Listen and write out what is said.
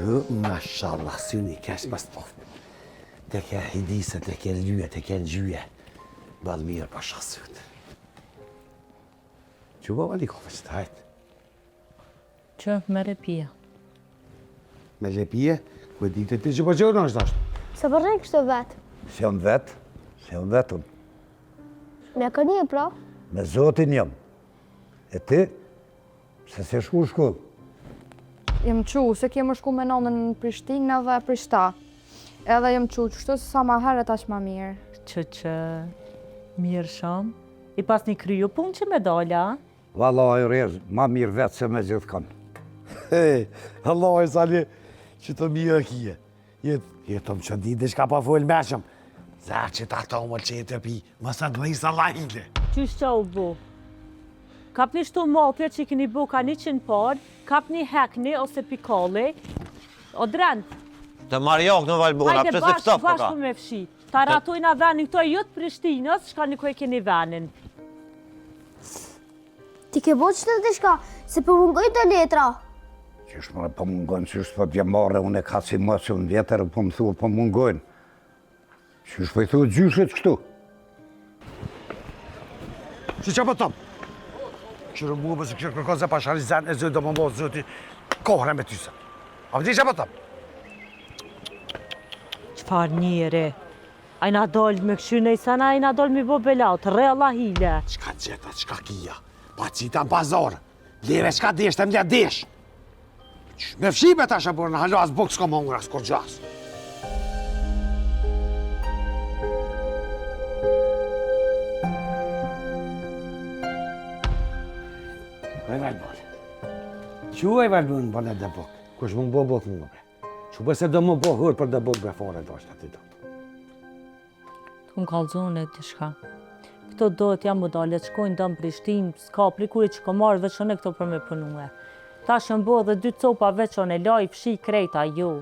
Mashallah, syni kesh pas tof. Te ke hidise, te ke lyje, te ke gjyje. Balë mirë pa shasyt. Që bo vali kofë që të hajtë? Që me repia. Me lepije? Ku e dite ti që po gjërë është ashtë? Se përrej kështë vetë? Se unë vetë, se unë vetën. Me kënje, pra? Me zotin jam. E ti, se se shku shkollë. Jem qu, se kemë shku me nonën në Prishtinë dhe Prishta. Edhe jem qu, qështu se sa ma herët ashtë ma mirë. Që, mirë shumë. I pas një kryu punë që me dolla. Vallaj rrezë, ma mirë vetë se me gjithë kanë. Hej, Allah e sali, që të mirë e kije. Jetëm që di dhe shka pa folë meqëm. Zërë që ta to më që jetë e pi, më sa të dhejsa lajle. Qysh që u bu? Kap një shtu mopje që i keni bu ka 100 parë, kap një hekni ose pikali, o drend. Të Mariok në Valbuna, Hajde pëse këto përka? bashkë me fshi. Ta ratojna venin këto e jëtë Prishtinës, shka një koj keni venin. Ti ke bo qëtë të shka, se përmungoj të letra. Qysh më po mungojnë, qysh po t'ja marre, unë e ka si më që unë vjetër, po më thua po mungojnë. Qysh po i thua gjyshet kështu? Që po tëmë? Qërë mua pëse kërë kërkon se pasharizan e zëtë do më mozë zëti kohre me tyse. A vëdi që po tëmë? Qfar njëre? Ajna dollë me këshyne i sana, ajna dollë mi bo belat, re Allah hile. Qka gjeta, qka kia? Pa cita në pazorë. Leve qka desh të mle desh. Me fshime ta shë bërë në halas buk s'ko më ungra, s'ko gjas. Vaj valbon. Quaj valbon bënë dhe buk. Kush më bo buk më bre. Që bëse do më bo hërë për dhe buk bre fare do është ati do. Të më kalzone të shka. Këto dojët jam më dalë, të shkojnë dëmë Prishtinë, s'ka prikuri që ko marrë veçone këto për me punue. Ta shëmbo dhe 2 copa veçone, laj, fshi, krejta, jo.